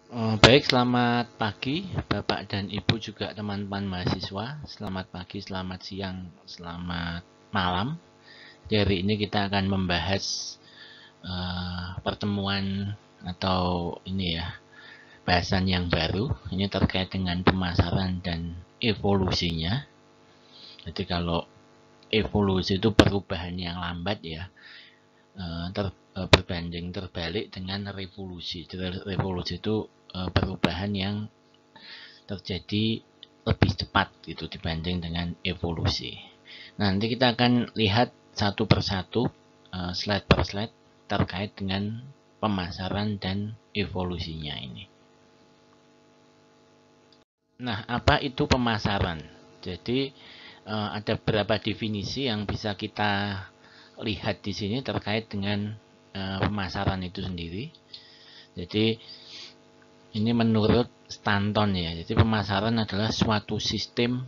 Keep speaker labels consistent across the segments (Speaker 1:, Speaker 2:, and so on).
Speaker 1: Baik, selamat pagi Bapak dan Ibu juga teman-teman mahasiswa. Selamat pagi, selamat siang, selamat malam. Hari ini kita akan membahas pertemuan atau ini ya, bahasan yang baru. Ini terkait dengan pemasaran dan evolusinya. Jadi kalau evolusi itu perubahan yang lambat ya, berbanding terbalik dengan revolusi. Revolusi itu perubahan yang terjadi lebih cepat gitu dibanding dengan evolusi. Nah, nanti kita akan lihat satu persatu, slide per slide terkait dengan pemasaran dan evolusinya ini. Nah, apa itu pemasaran? Jadi ada beberapa definisi yang bisa kita lihat di sini terkait dengan pemasaran itu sendiri. Jadi ini menurut Stanton ya. Jadi pemasaran adalah suatu sistem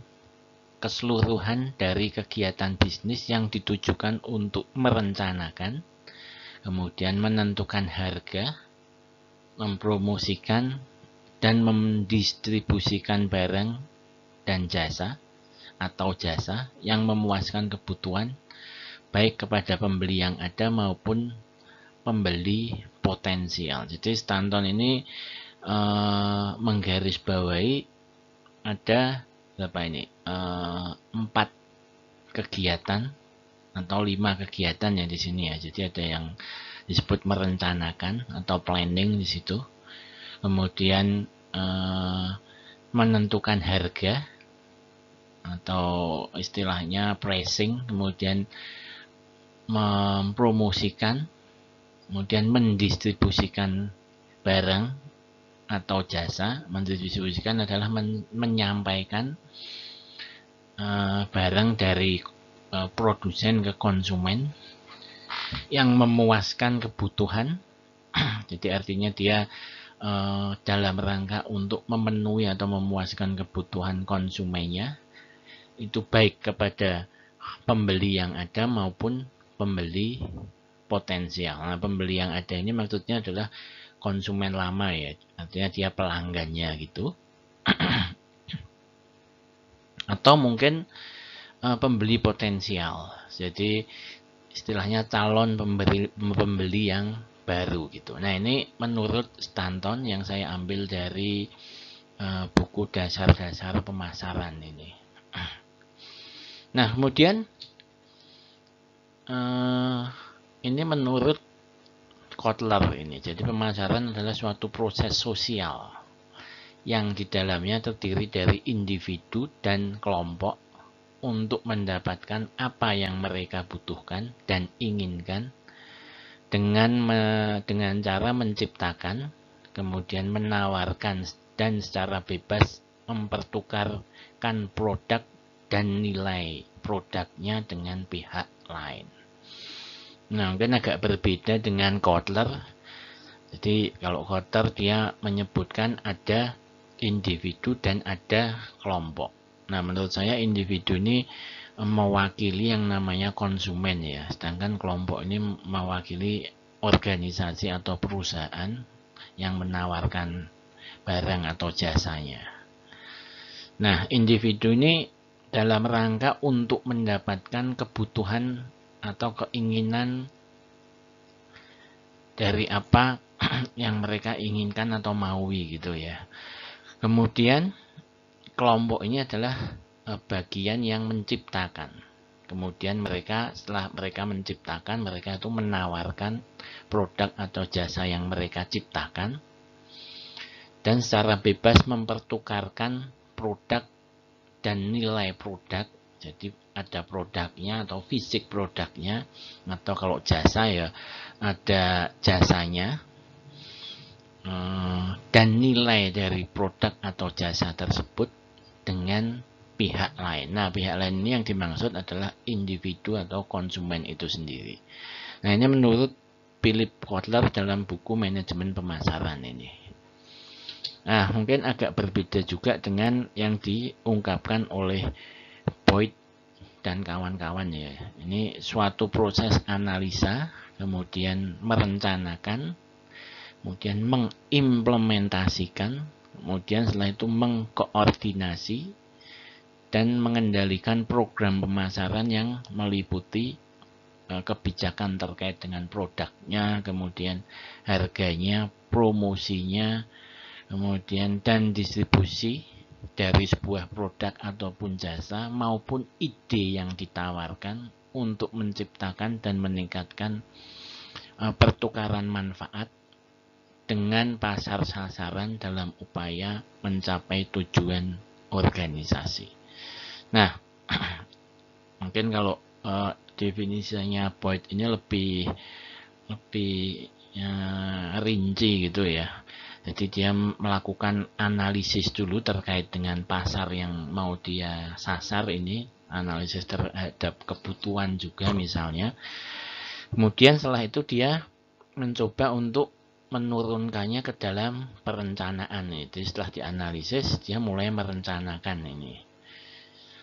Speaker 1: keseluruhan dari kegiatan bisnis yang ditujukan untuk merencanakan, kemudian menentukan harga, mempromosikan, dan mendistribusikan barang dan jasa atau jasa yang memuaskan kebutuhan baik kepada pembeli yang ada maupun pembeli potensial. Jadi Stanton ini menggarisbawahi ada berapa ini? 4 kegiatan atau 5 kegiatan ya di sini ya. Jadi ada yang disebut merencanakan atau planning di situ. Kemudian menentukan harga atau istilahnya pricing, kemudian mempromosikan, kemudian mendistribusikan barang atau jasa. Mendistribusikan adalah menyampaikan barang dari produsen ke konsumen yang memuaskan kebutuhan. Jadi artinya dia dalam rangka untuk memenuhi atau memuaskan kebutuhan konsumennya, itu baik kepada pembeli yang ada maupun pembeli potensial. Nah, pembeli yang ada ini maksudnya adalah konsumen lama ya, artinya dia pelanggannya gitu. Atau mungkin pembeli potensial. Jadi istilahnya calon pembeli yang baru gitu. Nah, ini menurut Stanton yang saya ambil dari buku dasar-dasar pemasaran ini. Nah, kemudian ini menurut Kotler ini. Jadi pemasaran adalah suatu proses sosial yang di dalamnya terdiri dari individu dan kelompok untuk mendapatkan apa yang mereka butuhkan dan inginkan dengan cara menciptakan, kemudian menawarkan dan secara bebas mempertukarkan produk dan nilai produknya dengan pihak lain. Nah, mungkin agak berbeda dengan Kotler. Jadi kalau Kotler dia menyebutkan ada individu dan ada kelompok. Nah, menurut saya individu ini mewakili yang namanya konsumen ya, sedangkan kelompok ini mewakili organisasi atau perusahaan yang menawarkan barang atau jasanya. Nah, individu ini dalam rangka untuk mendapatkan kebutuhan atau keinginan dari apa yang mereka inginkan atau maui gitu ya. Kemudian kelompok ini adalah bagian yang menciptakan. Kemudian mereka setelah mereka menciptakan, mereka itu menawarkan produk atau jasa yang mereka ciptakan dan secara bebas mempertukarkan produk dan nilai produk. Jadi ada produknya atau fisik produknya, atau kalau jasa ya ada jasanya, dan nilai dari produk atau jasa tersebut dengan pihak lain. Nah, pihak lain ini yang dimaksud adalah individu atau konsumen itu sendiri. Nah, ini menurut Philip Kotler dalam buku Manajemen Pemasaran ini. Nah, mungkin agak berbeda juga dengan yang diungkapkan oleh Boyd dan kawan-kawan ya. Ini suatu proses analisa, kemudian merencanakan, kemudian mengimplementasikan, kemudian setelah itu mengkoordinasi dan mengendalikan program pemasaran yang meliputi kebijakan terkait dengan produknya, kemudian harganya, promosinya, kemudian dan distribusi dari sebuah produk ataupun jasa maupun ide yang ditawarkan untuk menciptakan dan meningkatkan pertukaran manfaat dengan pasar sasaran dalam upaya mencapai tujuan organisasi. Nah, mungkin kalau definisinya Boyd ini lebih rinci gitu ya. Jadi dia melakukan analisis dulu terkait dengan pasar yang mau dia sasar ini, analisis terhadap kebutuhan juga misalnya. Kemudian setelah itu dia mencoba untuk menurunkannya ke dalam perencanaan. Jadi setelah dianalisis dia mulai merencanakan ini.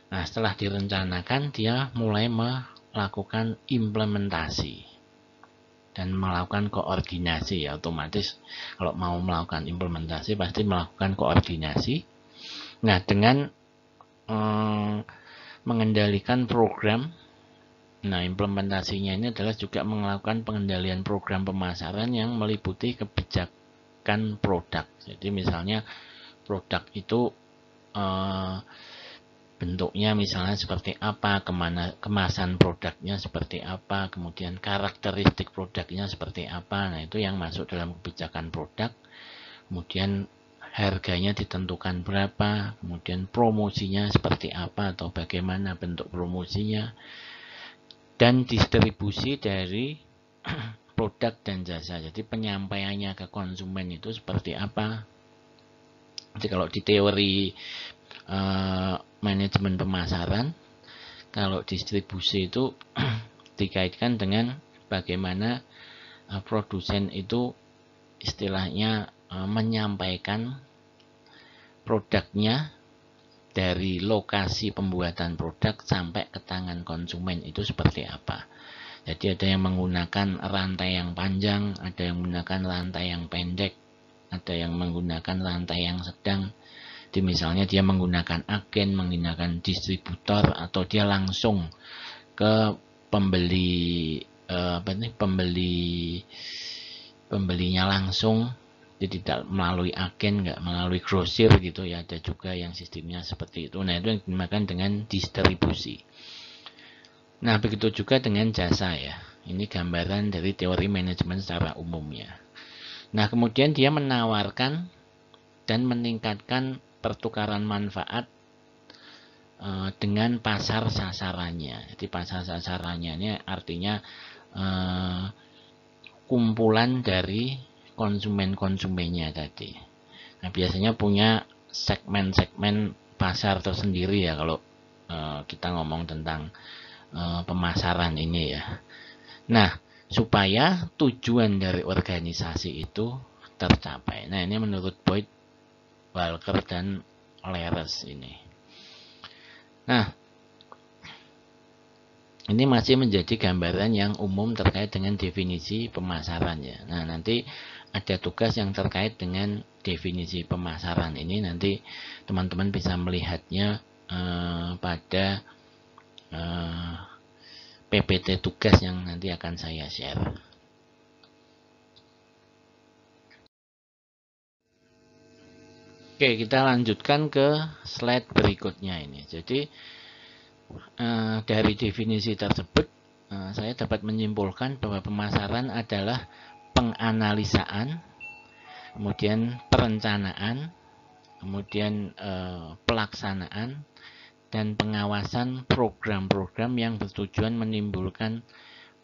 Speaker 1: Nah, setelah direncanakan dia mulai melakukan implementasi dan melakukan koordinasi. Ya, otomatis kalau mau melakukan implementasi pasti melakukan koordinasi. Nah, dengan mengendalikan program, nah implementasinya ini adalah juga melakukan pengendalian program pemasaran yang meliputi kebijakan produk. Jadi misalnya produk itu bentuknya misalnya seperti apa, kemasan produknya seperti apa, kemudian karakteristik produknya seperti apa. Nah, itu yang masuk dalam kebijakan produk. Kemudian harganya ditentukan berapa, kemudian promosinya seperti apa atau bagaimana bentuk promosinya, dan distribusi dari produk dan jasa. Jadi penyampaiannya ke konsumen itu seperti apa. Jadi kalau di teori manajemen pemasaran, kalau distribusi itu dikaitkan dengan bagaimana produsen itu istilahnya menyampaikan produknya dari lokasi pembuatan produk sampai ke tangan konsumen itu seperti apa. Jadi ada yang menggunakan rantai yang panjang, ada yang menggunakan rantai yang pendek, ada yang menggunakan rantai yang sedang. Jadi misalnya dia menggunakan agen, menggunakan distributor, atau dia langsung ke pembelinya langsung, jadi tidak melalui agen, nggak melalui grosir gitu ya. Ada juga yang sistemnya seperti itu. Nah, itu yang dinamakan dengan distribusi. Nah, begitu juga dengan jasa ya. Ini gambaran dari teori manajemen secara umumnya. Nah, kemudian dia menawarkan dan meningkatkan pertukaran manfaat dengan pasar sasarannya. Jadi pasar sasarannya ini artinya kumpulan dari konsumen-konsumennya tadi. Nah, biasanya punya segmen-segmen pasar tersendiri ya kalau kita ngomong tentang pemasaran ini ya. Nah, supaya tujuan dari organisasi itu tercapai. Nah, ini menurut Boyd, Walker, dan Leres ini. Nah, ini masih menjadi gambaran yang umum terkait dengan definisi pemasaran ya. Nah, nanti ada tugas yang terkait dengan definisi pemasaran ini. Nanti teman-teman bisa melihatnya pada PPT tugas yang nanti akan saya share. Oke, kita lanjutkan ke slide berikutnya ini. Jadi dari definisi tersebut saya dapat menyimpulkan bahwa pemasaran adalah penganalisaan, kemudian perencanaan, kemudian pelaksanaan dan pengawasan program-program yang bertujuan menimbulkan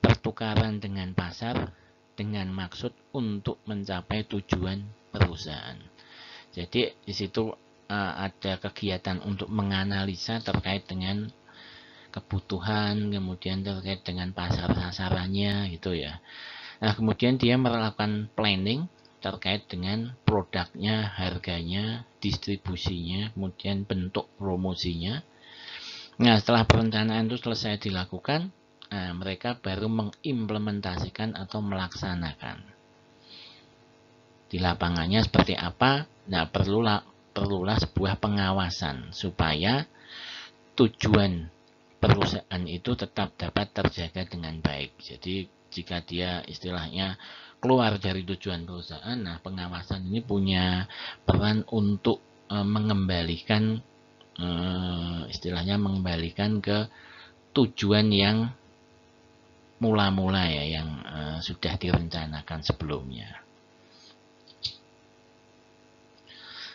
Speaker 1: pertukaran dengan pasar dengan maksud untuk mencapai tujuan perusahaan. Jadi di situ ada kegiatan untuk menganalisa terkait dengan kebutuhan, kemudian terkait dengan pasar sasarannya gitu ya. Nah, kemudian dia melakukan planning terkait dengan produknya, harganya, distribusinya, kemudian bentuk promosinya. Nah, setelah perencanaan itu selesai dilakukan, mereka baru mengimplementasikan atau melaksanakan. di lapangannya seperti apa. Nah, perlulah sebuah pengawasan supaya tujuan perusahaan itu tetap dapat terjaga dengan baik. Jadi jika dia istilahnya keluar dari tujuan perusahaan, nah pengawasan ini punya peran untuk mengembalikan istilahnya mengembalikan ke tujuan yang mula-mula ya, yang sudah direncanakan sebelumnya.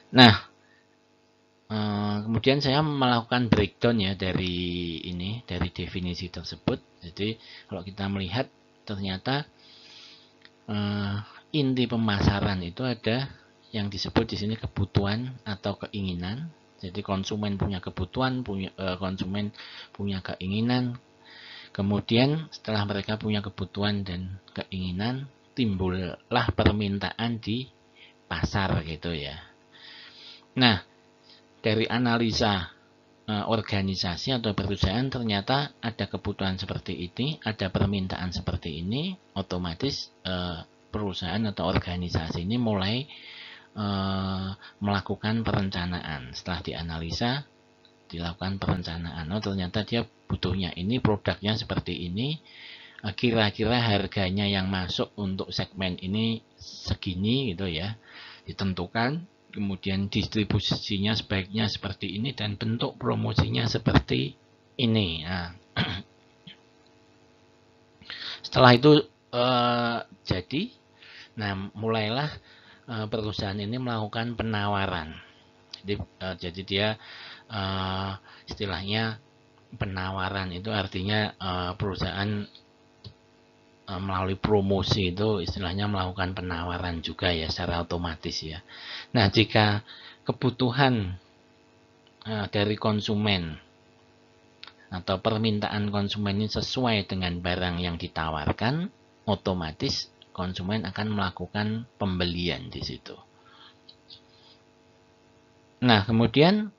Speaker 1: Nah, kemudian saya melakukan breakdown ya dari definisi tersebut. Jadi kalau kita melihat ternyata inti pemasaran itu ada yang disebut di sini kebutuhan atau keinginan. Jadi konsumen punya kebutuhan, konsumen punya keinginan. Kemudian setelah mereka punya kebutuhan dan keinginan, timbullah permintaan di pasar gitu ya. Nah, dari analisa organisasi atau perusahaan ternyata ada kebutuhan seperti ini, ada permintaan seperti ini, otomatis perusahaan atau organisasi ini mulai melakukan perencanaan. Setelah dianalisa, dilakukan perencanaan. Oh, ternyata dia butuhnya ini, produknya seperti ini, kira-kira harganya yang masuk untuk segmen ini segini gitu ya, ditentukan. Kemudian distribusinya sebaiknya seperti ini dan bentuk promosinya seperti ini. Nah, setelah itu jadi, nah mulailah perusahaan ini melakukan penawaran. Jadi dia istilahnya penawaran itu artinya perusahaan melalui promosi itu istilahnya melakukan penawaran juga ya, secara otomatis ya. Nah, jika kebutuhan dari konsumen atau permintaan konsumen ini sesuai dengan barang yang ditawarkan, otomatis konsumen akan melakukan pembelian di situ. Nah, kemudian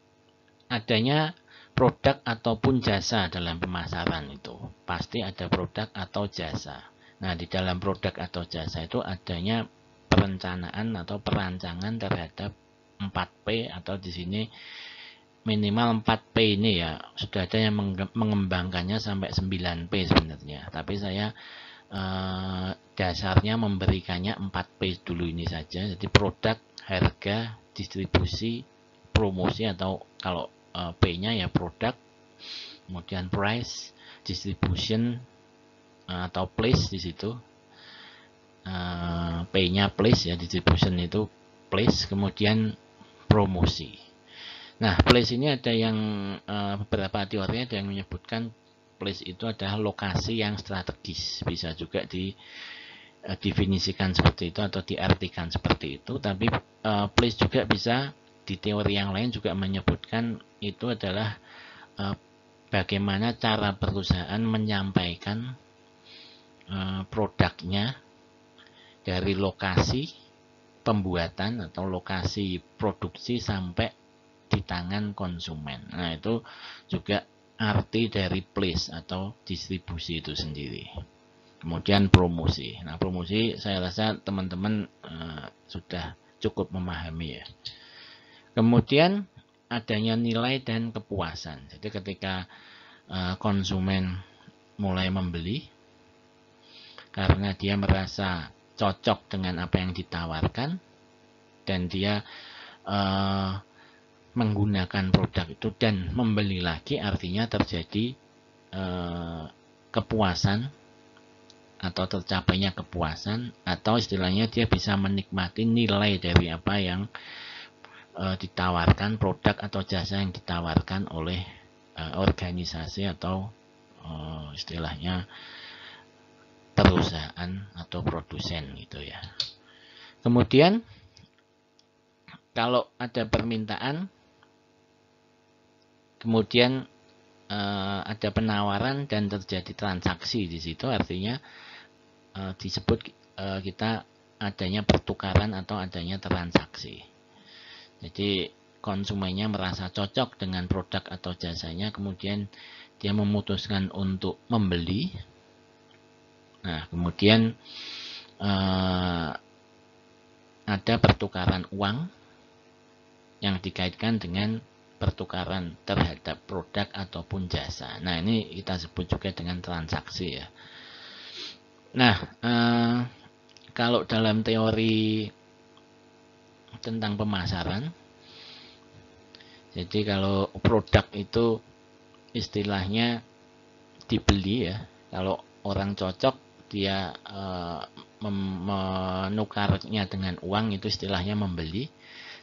Speaker 1: adanya produk ataupun jasa dalam pemasaran itu. Pasti ada produk atau jasa. Nah, di dalam produk atau jasa itu adanya perencanaan atau perancangan terhadap 4P, atau di sini minimal 4P ini ya. Sudah ada yang mengembangkannya sampai 9P sebenarnya. Tapi saya dasarnya memberikannya 4P dulu ini saja. Jadi produk, harga, distribusi, promosi, atau kalau P-nya ya produk, kemudian price, distribution atau place di situ. P-nya place ya, distribution itu place, kemudian promosi. Nah, place ini ada yang beberapa teori ada yang menyebutkan place itu adalah lokasi yang strategis. Bisa juga didefinisikan seperti itu atau diartikan seperti itu. Tapi place juga bisa di teori yang lain juga menyebutkan itu adalah bagaimana cara perusahaan menyampaikan produknya dari lokasi pembuatan atau lokasi produksi sampai di tangan konsumen. Nah, itu juga arti dari place atau distribusi itu sendiri. Kemudian promosi. Nah, promosi saya rasa teman-teman sudah cukup memahami ya. Kemudian adanya nilai dan kepuasan. Jadi ketika konsumen mulai membeli karena dia merasa cocok dengan apa yang ditawarkan dan dia menggunakan produk itu dan membeli lagi, artinya terjadi kepuasan atau tercapainya kepuasan, atau istilahnya dia bisa menikmati nilai dari apa yang ditawarkan, produk atau jasa yang ditawarkan oleh organisasi atau istilahnya perusahaan atau produsen gitu ya. Kemudian kalau ada permintaan, kemudian ada penawaran dan terjadi transaksi di situ, artinya disebut kita adanya pertukaran atau adanya transaksi. Jadi konsumennya merasa cocok dengan produk atau jasanya, kemudian dia memutuskan untuk membeli. Nah, kemudian ada pertukaran uang yang dikaitkan dengan pertukaran terhadap produk ataupun jasa. Nah, ini kita sebut juga dengan transaksi ya. Nah, kalau dalam teori tentang pemasaran, jadi kalau produk itu istilahnya dibeli ya. Kalau orang cocok dia menukarnya dengan uang, itu istilahnya membeli.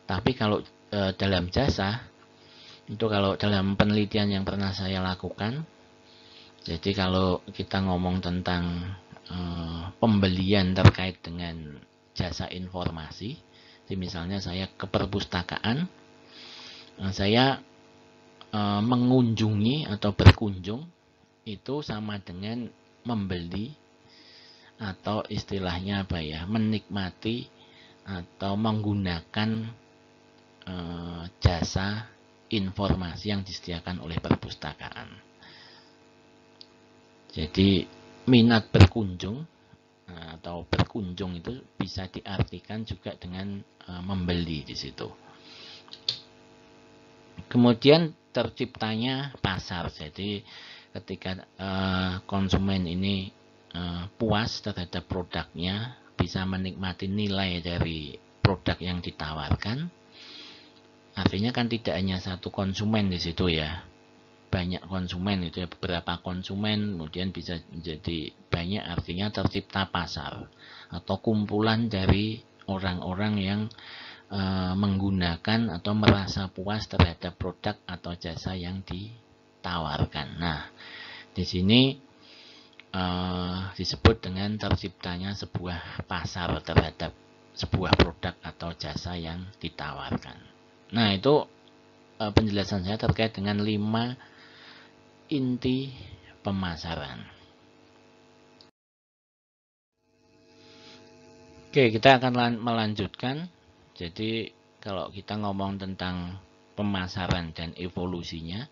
Speaker 1: Tapi kalau dalam jasa, itu kalau dalam penelitian yang pernah saya lakukan, jadi kalau kita ngomong tentang pembelian terkait dengan jasa informasi, jadi misalnya saya ke perpustakaan, saya mengunjungi atau berkunjung, itu sama dengan membeli atau istilahnya apa ya, menikmati atau menggunakan jasa informasi yang disediakan oleh perpustakaan. Jadi minat berkunjung atau berkunjung itu bisa diartikan juga dengan membeli di situ. Kemudian terciptanya pasar. Jadi ketika konsumen ini puas terhadap produknya, bisa menikmati nilai dari produk yang ditawarkan, artinya kan tidak hanya satu konsumen di situ ya, banyak konsumen itu ya, beberapa konsumen, kemudian bisa menjadi banyak, artinya tercipta pasar atau kumpulan dari orang-orang yang menggunakan atau merasa puas terhadap produk atau jasa yang ditawarkan. Nah, di sini disebut dengan terciptanya sebuah pasar terhadap sebuah produk atau jasa yang ditawarkan. Nah, itu penjelasan saya terkait dengan 5 inti pemasaran. Oke, kita akan melanjutkan. Jadi kalau kita ngomong tentang pemasaran dan evolusinya,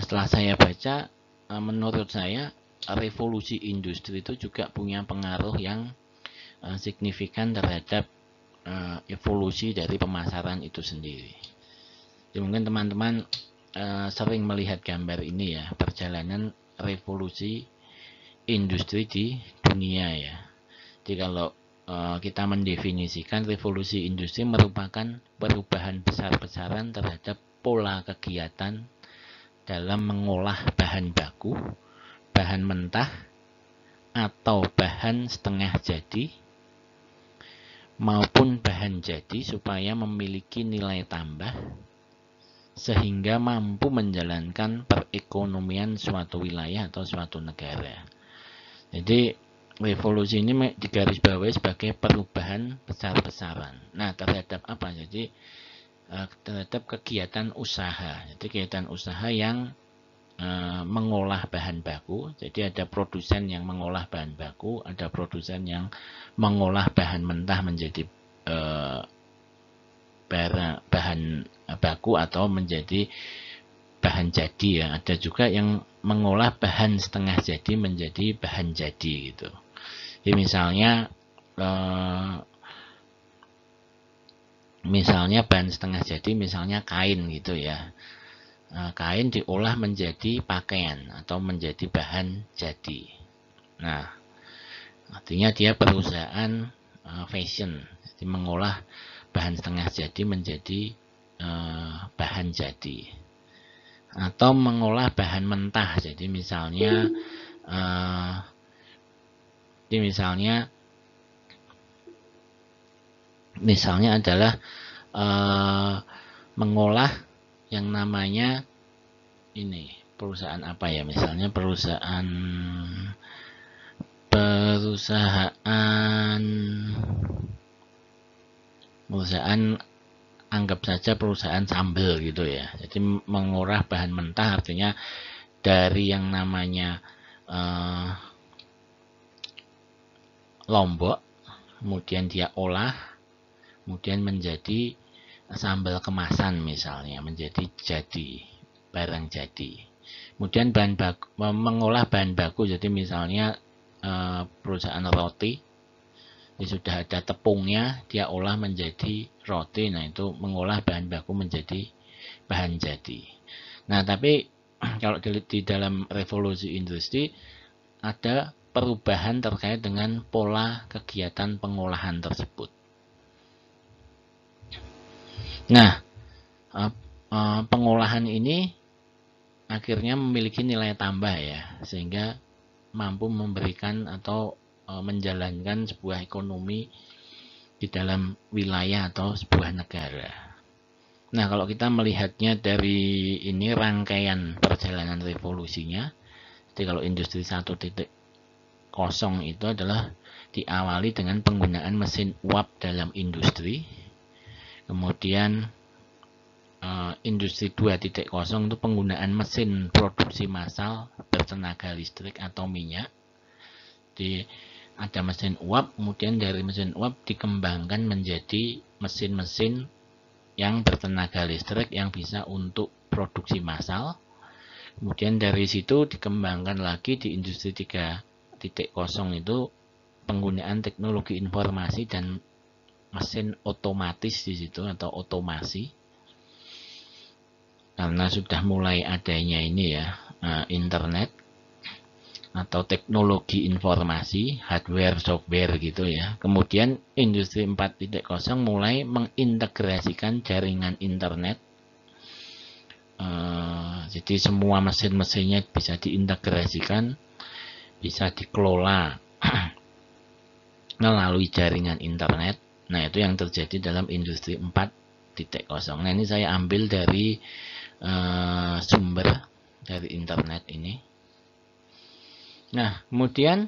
Speaker 1: setelah saya baca, menurut saya revolusi industri itu juga punya pengaruh yang signifikan terhadap evolusi dari pemasaran itu sendiri. Jadi mungkin teman-teman sering melihat gambar ini ya, perjalanan revolusi industri di dunia ya. Jadi kalau kita mendefinisikan revolusi industri merupakan perubahan besar-besaran terhadap pola kegiatan dalam mengolah bahan baku, bahan mentah, atau bahan setengah jadi, maupun bahan jadi supaya memiliki nilai tambah sehingga mampu menjalankan perekonomian suatu wilayah atau suatu negara. Jadi revolusi ini digarisbawahi sebagai perubahan besar-besaran. Nah, terhadap apa? Jadi terhadap kegiatan usaha. Jadi kegiatan usaha yang mengolah bahan baku. Jadi ada produsen yang mengolah bahan baku, ada produsen yang mengolah bahan mentah menjadi bahan baku atau menjadi bahan jadi ya. Ada juga yang mengolah bahan setengah jadi menjadi bahan jadi gitu. Jadi misalnya bahan setengah jadi, misalnya kain gitu ya. Kain diolah menjadi pakaian atau menjadi bahan jadi. Nah, artinya dia perusahaan fashion, jadi mengolah bahan setengah jadi menjadi bahan jadi. Atau mengolah bahan mentah, jadi misalnya adalah mengolah yang namanya ini perusahaan apa ya, misalnya perusahaan anggap saja perusahaan sambal gitu ya. Jadi mengolah bahan mentah artinya dari yang namanya lombok, kemudian dia olah, kemudian menjadi sambal kemasan misalnya, menjadi jadi barang jadi. Kemudian mengolah bahan baku, jadi misalnya perusahaan roti Jadi sudah ada tepungnya, dia olah menjadi roti. Nah, itu mengolah bahan baku menjadi bahan jadi. Nah, tapi kalau di dalam revolusi industri ada perubahan terkait dengan pola kegiatan pengolahan tersebut. Nah, pengolahan ini akhirnya memiliki nilai tambah ya, sehingga mampu memberikan atau menjalankan sebuah ekonomi di dalam wilayah atau sebuah negara. Nah, kalau kita melihatnya dari ini rangkaian perjalanan revolusinya, jadi kalau industri 1.0 itu adalah diawali dengan penggunaan mesin uap dalam industri. Kemudian industri 2.0 itu penggunaan mesin produksi massal bertenaga listrik atau minyak. Jadi ada mesin uap, kemudian dari mesin uap dikembangkan menjadi mesin-mesin yang bertenaga listrik yang bisa untuk produksi massal. Kemudian dari situ dikembangkan lagi di industri 3.0 itu penggunaan teknologi informasi dan mesin otomatis di situ atau otomasi. Karena sudah mulai adanya ini ya, internet atau teknologi informasi, hardware, software gitu ya. Kemudian industri 4.0 mulai mengintegrasikan jaringan internet. Jadi semua mesin-mesinnya bisa diintegrasikan, bisa dikelola melalui jaringan internet. Nah, itu yang terjadi dalam industri 4.0. Nah, ini saya ambil dari sumber dari internet ini. Nah, kemudian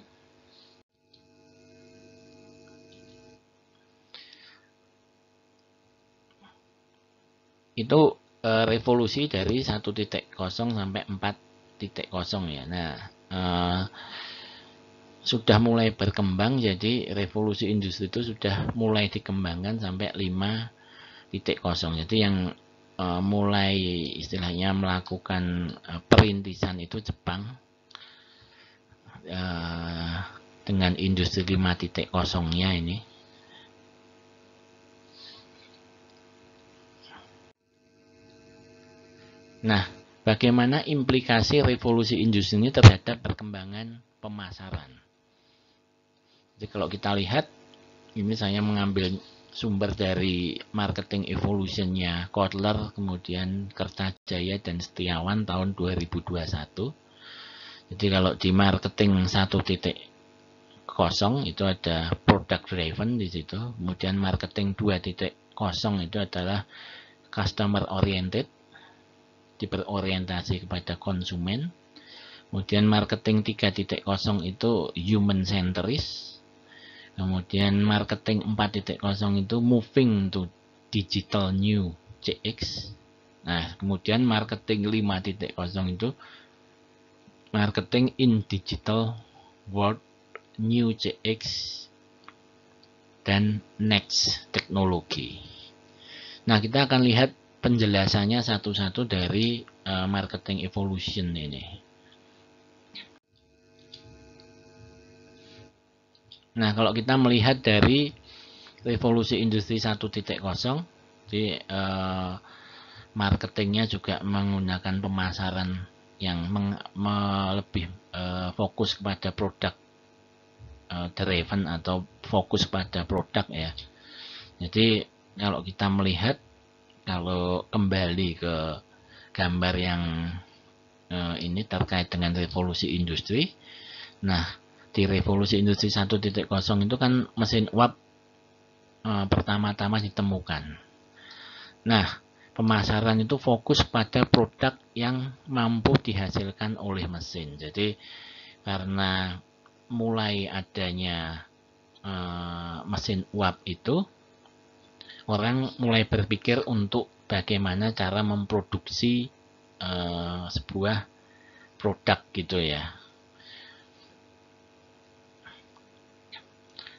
Speaker 1: itu revolusi dari 1.0 sampai 4.0 ya. Nah, sudah mulai berkembang, jadi revolusi industri itu sudah mulai dikembangkan sampai 5.0. Jadi yang mulai istilahnya melakukan perintisan itu Jepang dengan industri 5.0-nya ini. Nah, bagaimana implikasi revolusi industri ini terhadap perkembangan pemasaran? Jadi kalau kita lihat, ini saya mengambil sumber dari Marketing Evolution-nya Kotler, kemudian Kertajaya dan Setiawan tahun 2021. Jadi kalau di Marketing 1.0 itu ada product driven di situ, kemudian Marketing 2.0 itu adalah customer oriented, berorientasi kepada konsumen. Kemudian Marketing 3.0 itu human centris. Kemudian Marketing 4.0 itu moving to digital new CX. Nah, kemudian Marketing 5.0 itu Marketing in digital world new CX dan next teknologi. Nah, kita akan lihat penjelasannya satu-satu dari Marketing Evolution ini. Nah, kalau kita melihat dari revolusi industri 1.0, di marketingnya juga menggunakan pemasaran yang lebih fokus kepada produk driven atau fokus pada produk ya. Jadi kalau kita melihat, kalau kembali ke gambar yang ini terkait dengan revolusi industri. Nah, di revolusi industri 1.0 itu kan mesin uap pertama-tama ditemukan. Nah, pemasaran itu fokus pada produk yang mampu dihasilkan oleh mesin. Jadi karena mulai adanya mesin uap itu, orang mulai berpikir untuk bagaimana cara memproduksi sebuah produk gitu ya.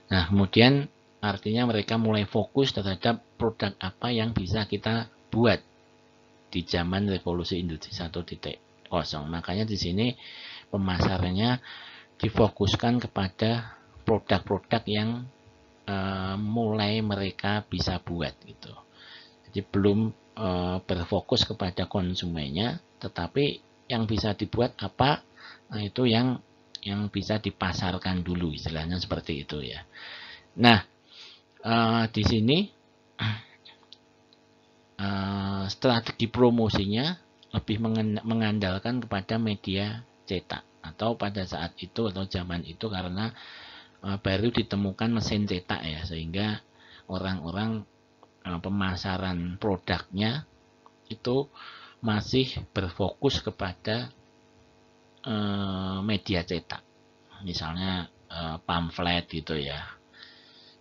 Speaker 1: Nah, kemudian artinya mereka mulai fokus terhadap produk apa yang bisa kita buat di zaman revolusi industri 1.0. Makanya di sini pemasarannya difokuskan kepada produk-produk yang mulai mereka bisa buat gitu. Jadi belum berfokus kepada konsumennya, tetapi yang bisa dibuat apa, nah itu yang bisa dipasarkan dulu, istilahnya seperti itu ya. Nah, di sini strategi promosinya lebih mengandalkan kepada media cetak, atau pada saat itu atau zaman itu karena baru ditemukan mesin cetak ya, sehingga orang-orang pemasaran produknya itu masih berfokus kepada media cetak, misalnya pamflet gitu ya,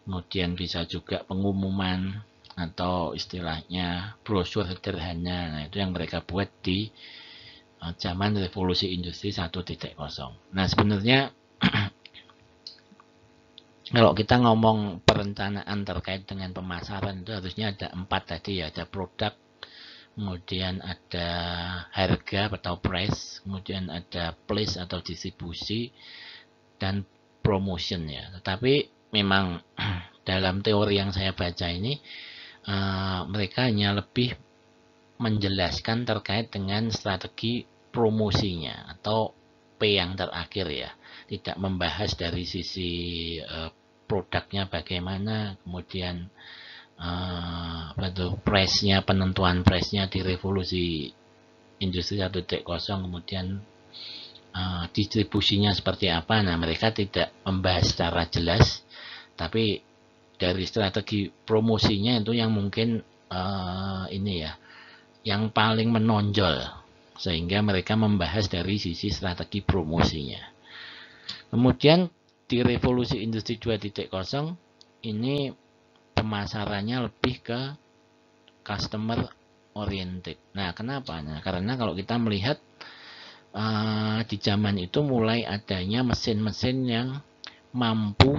Speaker 1: kemudian bisa juga pengumuman atau istilahnya brosur sederhana. Nah, itu yang mereka buat di zaman revolusi industri 1.0. Nah, sebenarnya kalau kita ngomong perencanaan terkait dengan pemasaran itu harusnya ada 4 tadi ya, ada produk, kemudian ada harga atau price, kemudian ada place atau distribusi, dan promotion ya. Tetapi memang dalam teori yang saya baca ini mereka hanya lebih menjelaskan terkait dengan strategi promosinya atau P yang terakhir ya, tidak membahas dari sisi produknya bagaimana, kemudian price-nya, penentuan price-nya di revolusi industri 1.0, kemudian distribusinya seperti apa. Nah, mereka tidak membahas secara jelas, tapi dari strategi promosinya itu yang mungkin ini ya, yang paling menonjol, sehingga mereka membahas dari sisi strategi promosinya. Kemudian di revolusi industri 2.0 ini pemasarannya lebih ke customer oriented. Nah, kenapa? Nah, karena kalau kita melihat di zaman itu mulai adanya mesin-mesin yang mampu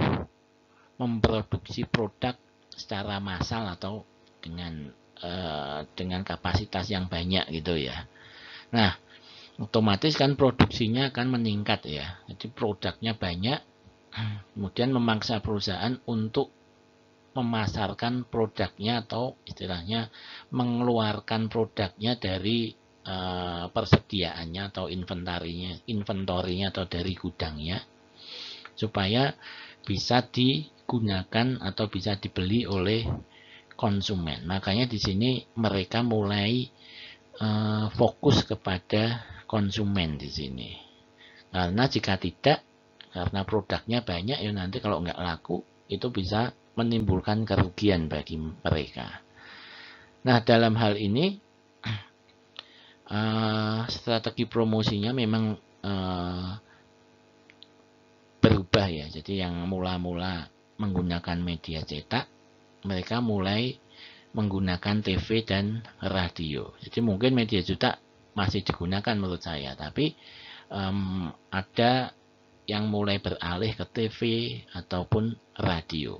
Speaker 1: memproduksi produk secara massal atau dengan kapasitas yang banyak gitu ya. Nah, otomatis kan produksinya akan meningkat ya. Jadi produknya banyak, kemudian memaksa perusahaan untuk memasarkan produknya atau istilahnya mengeluarkan produknya dari persediaannya atau inventorinya atau dari gudangnya, supaya bisa digunakan atau bisa dibeli oleh konsumen. Makanya di sini mereka mulai fokus kepada konsumen di sini. Karena jika tidak, karena produknya banyak ya, nanti kalau nggak laku itu bisa menimbulkan kerugian bagi mereka. Nah, dalam hal ini strategi promosinya memang berubah ya. Jadi yang mula-mula menggunakan media cetak, mereka mulai menggunakan TV dan radio. Jadi mungkin media cetak masih digunakan menurut saya, tapi ada yang mulai beralih ke TV ataupun radio.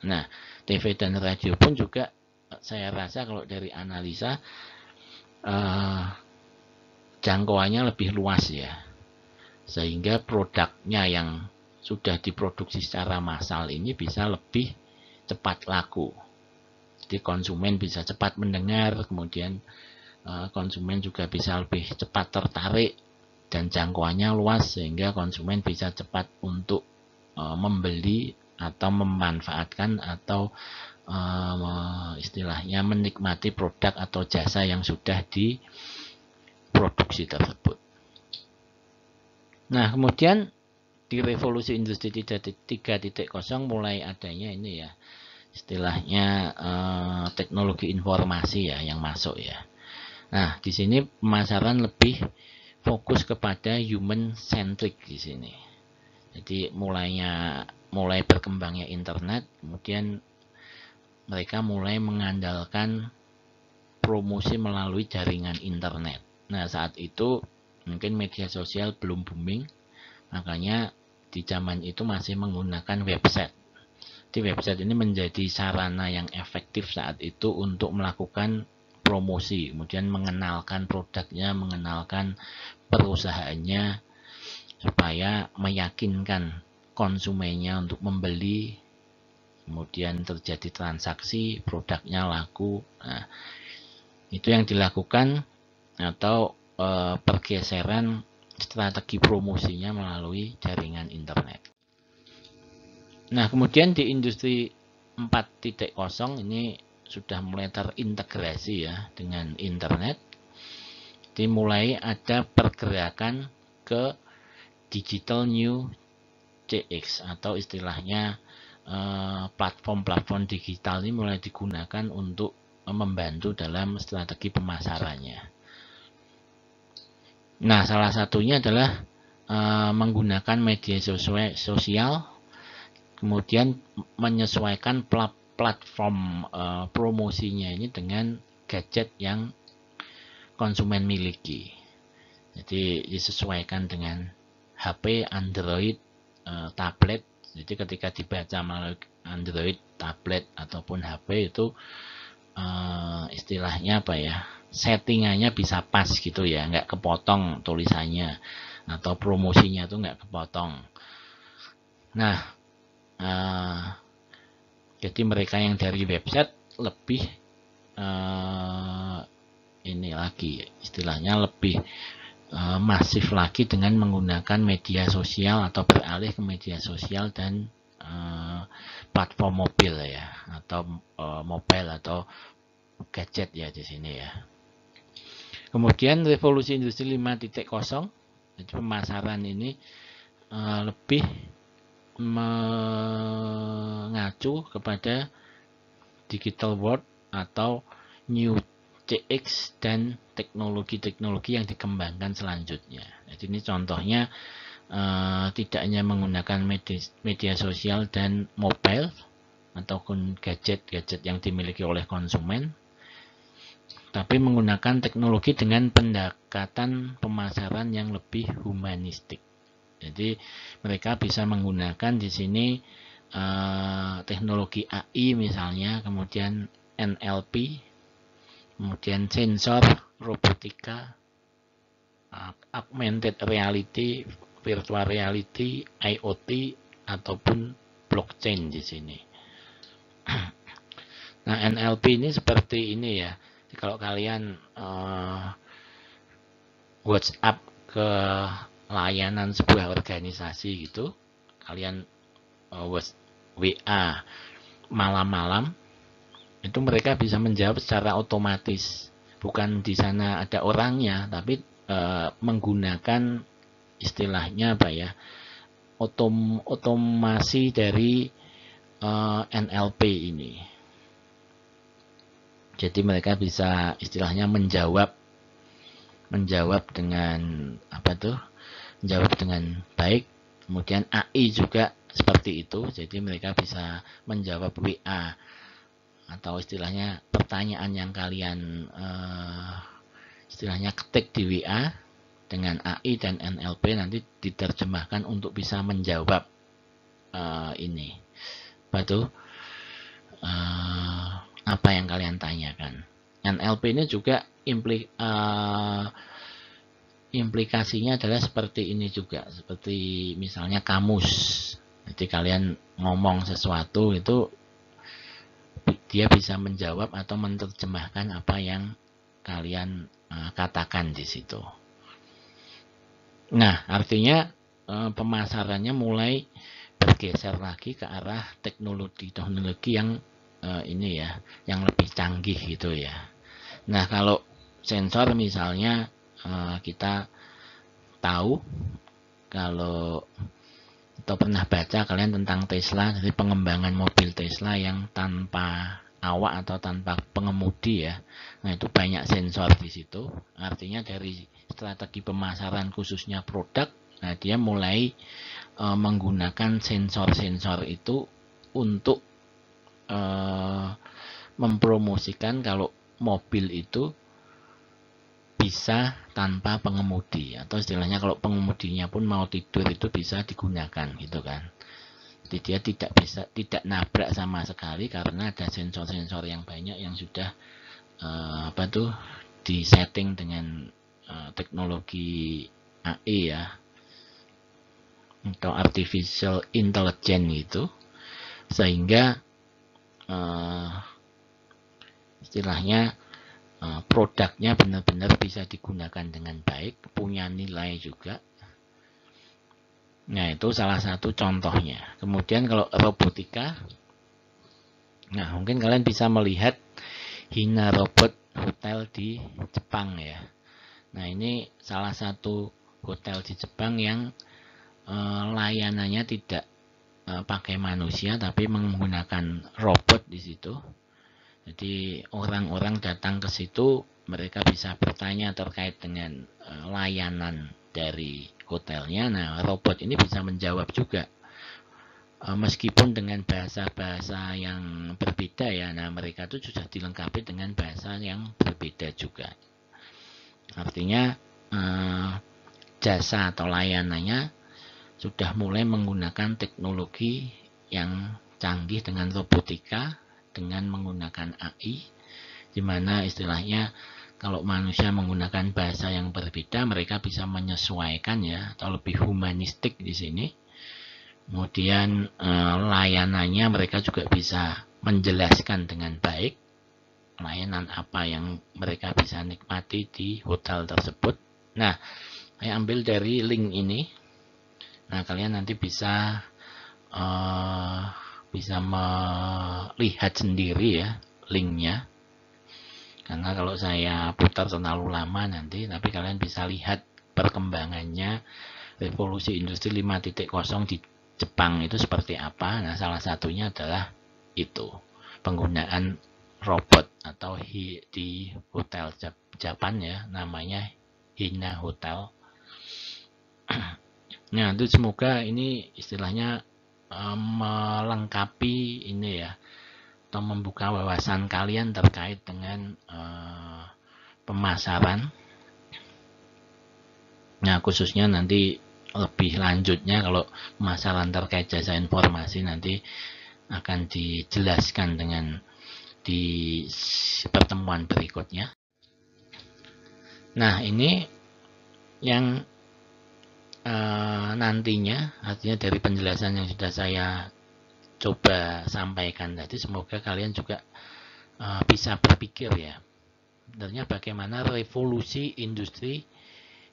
Speaker 1: Nah, TV dan radio pun juga saya rasa kalau dari analisa jangkauannya lebih luas ya, sehingga produknya yang sudah diproduksi secara massal ini bisa lebih cepat laku. Jadi konsumen bisa cepat mendengar, kemudian konsumen juga bisa lebih cepat tertarik, dan jangkauannya luas sehingga konsumen bisa cepat untuk membeli atau memanfaatkan atau istilahnya menikmati produk atau jasa yang sudah diproduksi tersebut. Nah, kemudian di revolusi industri 3.0 mulai adanya ini ya, istilahnya teknologi informasi ya yang masuk ya. Nah, di sini pemasaran lebih fokus kepada human centric di sini. Jadi mulai berkembangnya internet, kemudian mereka mulai mengandalkan promosi melalui jaringan internet. Nah, saat itu mungkin media sosial belum booming, makanya di zaman itu masih menggunakan website. Di website ini menjadi sarana yang efektif saat itu untuk melakukan promosi, kemudian mengenalkan produknya, mengenalkan perusahaannya, supaya meyakinkan konsumennya untuk membeli kemudian terjadi transaksi, produknya laku. Nah, itu yang dilakukan atau pergeseran strategi promosinya melalui jaringan internet. Nah, kemudian di industri 4.0 ini sudah mulai terintegrasi ya dengan internet. Jadi mulai ada pergerakan ke digital new CX atau istilahnya platform-platform digital ini mulai digunakan untuk membantu dalam strategi pemasarannya. Nah, salah satunya adalah menggunakan media sosial, kemudian menyesuaikan platform promosinya ini dengan gadget yang konsumen miliki. Jadi disesuaikan dengan HP, Android, tablet. Jadi ketika dibaca melalui Android, tablet ataupun HP itu istilahnya apa ya? Settingannya bisa pas gitu ya, nggak kepotong tulisannya atau promosinya itu nggak kepotong. Nah, jadi mereka yang dari website lebih ini lagi istilahnya lebih masif lagi dengan menggunakan media sosial atau beralih ke media sosial dan platform mobil ya atau mobile atau gadget ya di sini ya. Kemudian revolusi industri 5.0 jadi pemasaran ini lebih mengacu kepada digital world atau new CX dan teknologi-teknologi yang dikembangkan selanjutnya. Jadi ini contohnya tidak hanya menggunakan media sosial dan mobile ataupun gadget-gadget yang dimiliki oleh konsumen, tapi menggunakan teknologi dengan pendekatan pemasaran yang lebih humanistik. Jadi mereka bisa menggunakan di sini teknologi AI misalnya, kemudian NLP, kemudian sensor, robotika, augmented reality, virtual reality, IoT ataupun blockchain di sini. Nah, NLP ini seperti ini ya. Kalau kalian WhatsApp ke layanan sebuah organisasi gitu, kalian WA malam-malam, itu mereka bisa menjawab secara otomatis. Bukan di sana ada orangnya, tapi menggunakan istilahnya apa ya? Otomasi dari NLP ini. Jadi mereka bisa istilahnya menjawab dengan apa tuh? Menjawab dengan baik. Kemudian AI juga seperti itu. Jadi mereka bisa menjawab WA atau istilahnya pertanyaan yang kalian istilahnya ketik di WA dengan AI dan NLP nanti diterjemahkan untuk bisa menjawab ini apa tuh apa yang kalian tanyakan. NLP ini juga implikasinya adalah seperti ini juga, seperti misalnya kamus. Jadi kalian ngomong sesuatu itu dia bisa menjawab atau menerjemahkan apa yang kalian katakan di situ. Nah, artinya pemasarannya mulai bergeser lagi ke arah teknologi yang ini ya, yang lebih canggih gitu ya. Nah, kalau sensor misalnya kita tahu kalau atau pernah baca kalian tentang Tesla, jadi pengembangan mobil Tesla yang tanpa awak atau tanpa pengemudi ya. Nah, itu banyak sensor di situ. Artinya dari strategi pemasaran khususnya produk, nah dia mulai menggunakan sensor-sensor itu untuk mempromosikan kalau mobil itu bisa tanpa pengemudi, atau istilahnya kalau pengemudinya pun mau tidur itu bisa digunakan gitu kan. Jadi dia tidak nabrak sama sekali karena ada sensor-sensor yang banyak yang sudah disetting dengan teknologi AI ya, atau artificial intelligence itu, sehingga istilahnya produknya benar-benar bisa digunakan dengan baik, punya nilai juga. Nah, itu salah satu contohnya. Kemudian kalau robotika, nah mungkin kalian bisa melihat Hina Robot Hotel di Jepang ya. Nah, ini salah satu hotel di Jepang yang layanannya tidak pakai manusia tapi menggunakan robot di situ. Jadi orang-orang datang ke situ, mereka bisa bertanya terkait dengan layanan dari hotelnya. Nah, robot ini bisa menjawab juga, meskipun dengan bahasa-bahasa yang berbeda ya. Nah, mereka itu sudah dilengkapi dengan bahasa yang berbeda juga. Artinya jasa atau layanannya sudah mulai menggunakan teknologi yang canggih dengan robotika, dengan menggunakan AI, di mana istilahnya kalau manusia menggunakan bahasa yang berbeda, mereka bisa menyesuaikan ya, atau lebih humanistik di sini. Kemudian layanannya mereka juga bisa menjelaskan dengan baik layanan apa yang mereka bisa nikmati di hotel tersebut. Nah, saya ambil dari link ini. Nah, kalian nanti bisa melihat sendiri ya linknya. Karena kalau saya putar terlalu lama nanti, tapi kalian bisa lihat perkembangannya revolusi industri 5.0 di Jepang itu seperti apa. Nah, salah satunya adalah itu, penggunaan robot atau di hotel Jepang ya, namanya Hina Hotel. Nah, itu semoga ini istilahnya melengkapi ini ya, atau membuka wawasan kalian terkait dengan pemasaran. Nah, khususnya nanti lebih lanjutnya kalau pemasaran terkait jasa informasi nanti akan dijelaskan dengan di pertemuan berikutnya. Nah, ini yang nantinya, artinya dari penjelasan yang sudah saya coba sampaikan tadi, semoga kalian juga bisa berpikir ya, sebenarnya bagaimana revolusi industri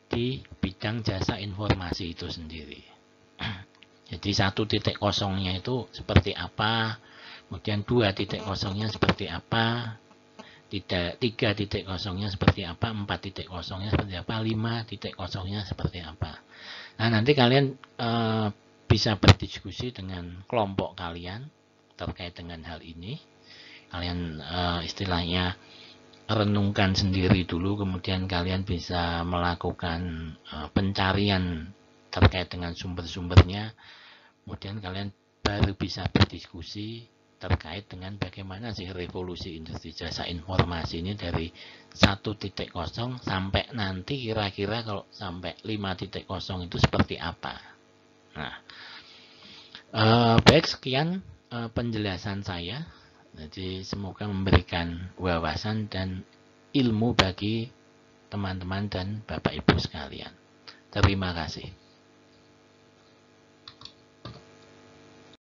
Speaker 1: di bidang jasa informasi itu sendiri. Jadi 1.0-nya itu seperti apa, kemudian 2.0-nya seperti apa, 3.0-nya seperti apa, 4.0-nya seperti apa, 5.0-nya seperti apa. Nah, nanti kalian bisa berdiskusi dengan kelompok kalian terkait dengan hal ini. Kalian istilahnya renungkan sendiri dulu, kemudian kalian bisa melakukan pencarian terkait dengan sumber-sumbernya. Kemudian kalian baru bisa berdiskusi terkait dengan bagaimana sih revolusi industri jasa informasi ini dari 1.0 sampai nanti kira-kira kalau sampai 5.0 itu seperti apa. Nah, baik, sekian penjelasan saya. Jadi semoga memberikan wawasan dan ilmu bagi teman-teman dan Bapak Ibu sekalian. Terima kasih.